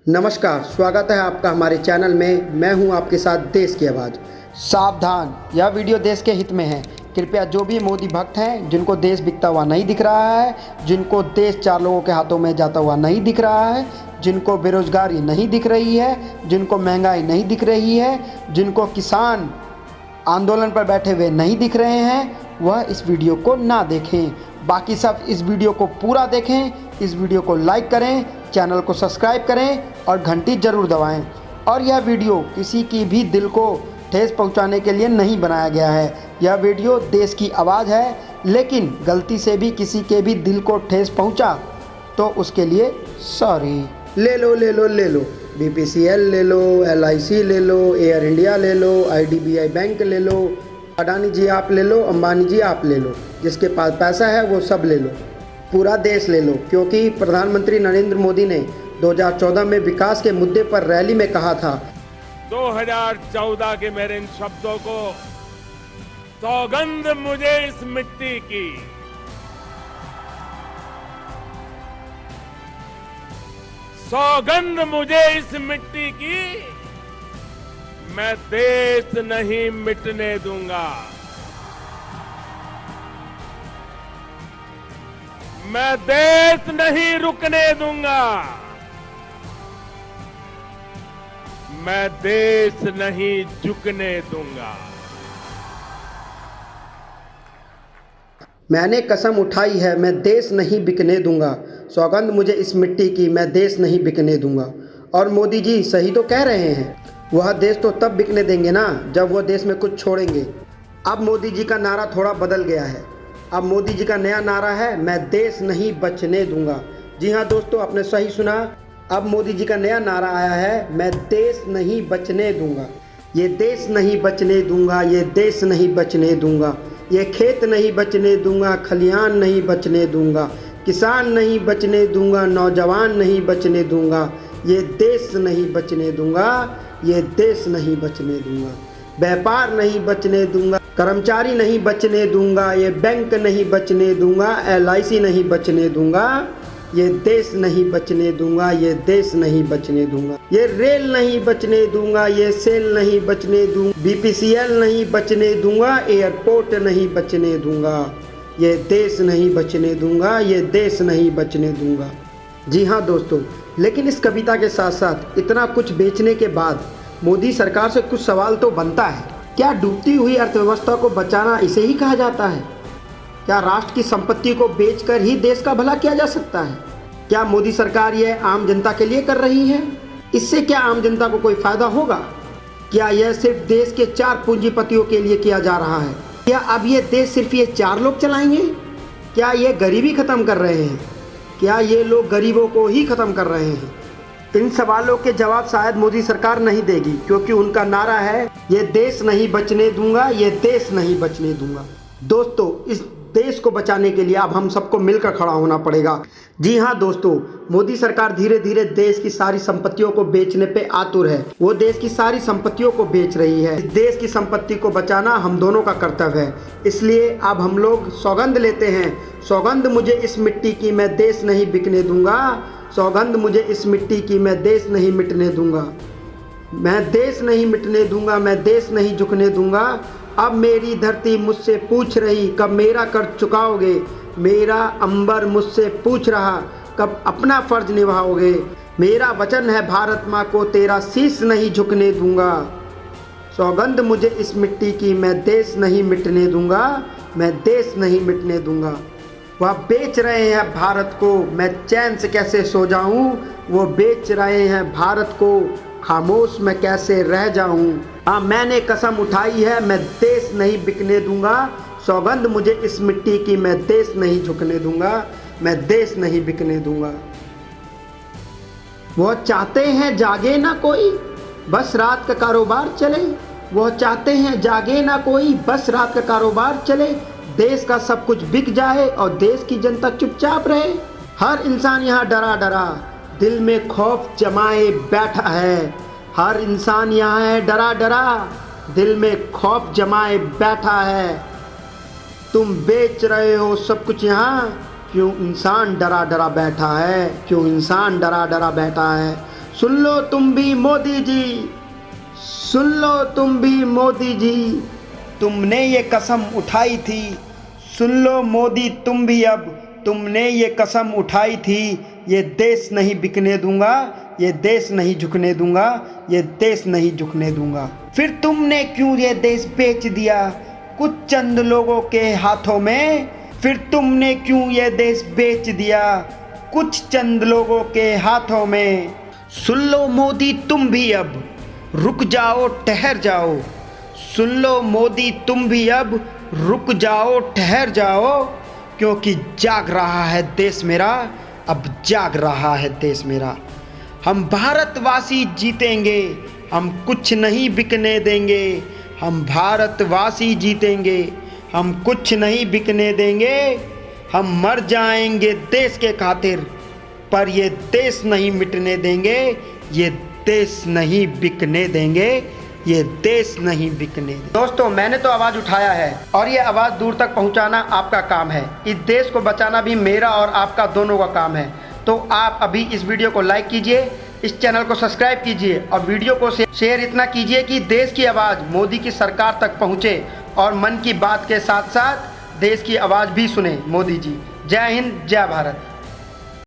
नमस्कार, स्वागत है आपका हमारे चैनल में। मैं हूं आपके साथ देश की आवाज़। सावधान, यह वीडियो देश के हित में है। कृपया जो भी मोदी भक्त हैं, जिनको देश बिकता हुआ नहीं दिख रहा है, जिनको देश चार लोगों के हाथों में जाता हुआ नहीं दिख रहा है, जिनको बेरोजगारी नहीं दिख रही है, जिनको महंगाई नहीं दिख रही है, जिनको किसान आंदोलन पर बैठे हुए नहीं दिख रहे हैं, वह इस वीडियो को ना देखें। बाकी सब इस वीडियो को पूरा देखें, इस वीडियो को लाइक करें, चैनल को सब्सक्राइब करें और घंटी ज़रूर दबाएं। और यह वीडियो किसी की भी दिल को ठेस पहुंचाने के लिए नहीं बनाया गया है। यह वीडियो देश की आवाज़ है, लेकिन गलती से भी किसी के भी दिल को ठेस पहुंचा तो उसके लिए सॉरी। ले लो BPCL ले लो, LIC ले लो, एयर इंडिया ले लो, IDBI बैंक ले लो, अडानी जी आप ले लो, अंबानी जी आप ले लो, जिसके पास पैसा है वो सब ले लो, पूरा देश ले लो। क्योंकि प्रधानमंत्री नरेंद्र मोदी ने 2014 में विकास के मुद्दे पर रैली में कहा था, 2014 के मेरे इन शब्दों को सौगंध मुझे इस मिट्टी की, सौगंध मुझे इस मिट्टी की, मैं देश नहीं मिटने दूंगा, मैं देश नहीं रुकने दूंगा, मैं देश नहीं झुकने दूंगा। मैंने कसम उठाई है मैं देश नहीं बिकने दूंगा, सौगंध मुझे इस मिट्टी की, मैं देश नहीं बिकने दूंगा। और मोदी जी सही तो कह रहे हैं, वह देश तो तब बिकने देंगे ना जब वह देश में कुछ छोड़ेंगे। अब मोदी जी का नारा थोड़ा बदल गया है। अब मोदी जी का नया नारा है, मैं देश नहीं बचने दूंगा। जी हाँ दोस्तों, आपने सही सुना। अब मोदी जी का नया नारा आया है, मैं देश नहीं बचने दूंगा। ये देश नहीं बचने दूंगा, ये देश नहीं बचने दूंगा, ये खेत नहीं बचने दूंगा, खलिहान नहीं बचने दूंगा, किसान नहीं बचने दूंगा, नौजवान नहीं बचने दूंगा, ये देश नहीं बचने दूंगा, ये देश नहीं बचने दूंगा, व्यापार नहीं बचने दूंगा, कर्मचारी नहीं बचने दूंगा, ये बैंक नहीं बचने दूंगा, LIC नहीं बचने दूंगा, ये देश नहीं बचने दूंगा, ये देश नहीं बचने दूंगा, ये रेल नहीं बचने दूंगा, ये सेल नहीं बचने दूंगा, BPCL नहीं बचने दूंगा, एयरपोर्ट नहीं बचने दूंगा, ये देश नहीं बचने दूंगा, ये देश नहीं बचने दूंगा। जी हाँ दोस्तों, लेकिन इस कविता के साथ साथ इतना कुछ बेचने के बाद मोदी सरकार से कुछ सवाल तो बनता है। क्या डूबती हुई अर्थव्यवस्था को बचाना इसे ही कहा जाता है? क्या राष्ट्र की संपत्ति को बेचकर ही देश का भला किया जा सकता है? क्या मोदी सरकार यह आम जनता के लिए कर रही है? इससे क्या आम जनता को कोई फायदा होगा? क्या यह सिर्फ देश के 4 पूंजीपतियों के लिए किया जा रहा है? क्या अब ये देश सिर्फ ये 4 लोग चलाएंगे? क्या ये गरीबी खत्म कर रहे हैं? क्या ये लोग गरीबों को ही खत्म कर रहे हैं? इन सवालों के जवाब शायद मोदी सरकार नहीं देगी, क्योंकि उनका नारा है, ये देश नहीं बचने दूंगा, ये देश नहीं बचने दूंगा। दोस्तों, इस देश को बचाने के लिए अब हम सबको मिलकर खड़ा होना पड़ेगा। जी हाँ दोस्तों, मोदी सरकार धीरे धीरे देश की सारी संपत्तियों को बेचने पे आतुर है। वो देश की सारी संपत्तियों को बेच रही है। इस देश की संपत्ति को बचाना हम दोनों का कर्तव्य है। इसलिए अब हम लोग सौगंध लेते हैं, सौगंध मुझे इस मिट्टी की, मैं देश नहीं बिकने दूंगा, सौगंध मुझे इस मिट्टी की, मैं देश नहीं मिटने दूंगा, मैं देश नहीं मिटने दूंगा, मैं देश नहीं झुकने दूंगा। अब मेरी धरती मुझसे पूछ रही, कब मेरा कर्ज चुकाओगे? मेरा अंबर मुझसे पूछ रहा, कब अपना फर्ज निभाओगे? मेरा वचन है भारत माँ को, तेरा शीश नहीं झुकने दूंगा, सौगंध मुझे इस मिट्टी की, मैं देश नहीं मिटने दूंगा, मैं देश नहीं मिटने दूंगा। वह बेच रहे हैं भारत को, मैं चैन से कैसे सो जाऊं? वो बेच रहे हैं भारत को, खामोश मैं कैसे रह जाऊं? हाँ, मैंने कसम उठाई है, मैं देश नहीं बिकने दूंगा, सौगंध मुझे इस मिट्टी की, मैं देश नहीं झुकने दूंगा, मैं देश नहीं बिकने दूंगा। वो चाहते हैं जागे ना कोई, बस रात का कारोबार चले, वो चाहते हैं जागे ना कोई, बस रात का कारोबार चले, देश का सब कुछ बिक जाए और देश की जनता चुपचाप रहे। हर इंसान यहाँ डरा डरा दिल में खौफ जमाए बैठा है, हर इंसान यहाँ है डरा डरा दिल में खौफ जमाए बैठा है। तुम बेच रहे हो सब कुछ यहाँ, क्यों इंसान डरा डरा बैठा है, क्यों इंसान डरा डरा बैठा है। सुन लो तुम भी मोदी जी, सुन लो तुम भी मोदी जी, तुमने ये कसम उठाई थी। सुन लो मोदी तुम भी अब, तुमने ये कसम उठाई थी, ये देश नहीं बिकने दूंगा, ये देश नहीं झुकने दूंगा, ये देश नहीं झुकने दूंगा। फिर तुमने क्यों ये देश बेच दिया कुछ चंद लोगों के हाथों में? फिर तुमने क्यों ये देश बेच दिया कुछ चंद लोगों के हाथों में? सुन लो मोदी तुम भी अब, रुक जाओ ठहर जाओ। सुन लो मोदी तुम भी अब, रुक जाओ ठहर जाओ, क्योंकि जाग रहा है देश मेरा, अब जाग रहा है देश मेरा। हम भारतवासी जीतेंगे, हम कुछ नहीं बिकने देंगे। हम भारतवासी जीतेंगे, हम कुछ नहीं बिकने देंगे। हम मर जाएंगे देश के खातिर, पर ये देश नहीं मिटने देंगे, ये देश नहीं बिकने देंगे, ये देश नहीं बिकने देंगे। दोस्तों, मैंने तो आवाज़ उठाया है और ये आवाज़ दूर तक पहुंचाना आपका काम है। इस देश को बचाना भी मेरा और आपका दोनों का काम है। तो आप अभी इस वीडियो को लाइक कीजिए, इस चैनल को सब्सक्राइब कीजिए और वीडियो को शेयर इतना कीजिए कि देश की आवाज़ मोदी की सरकार तक पहुँचे और मन की बात के साथ साथ देश की आवाज़ भी सुने मोदी जी। जय हिंद, जय भारत।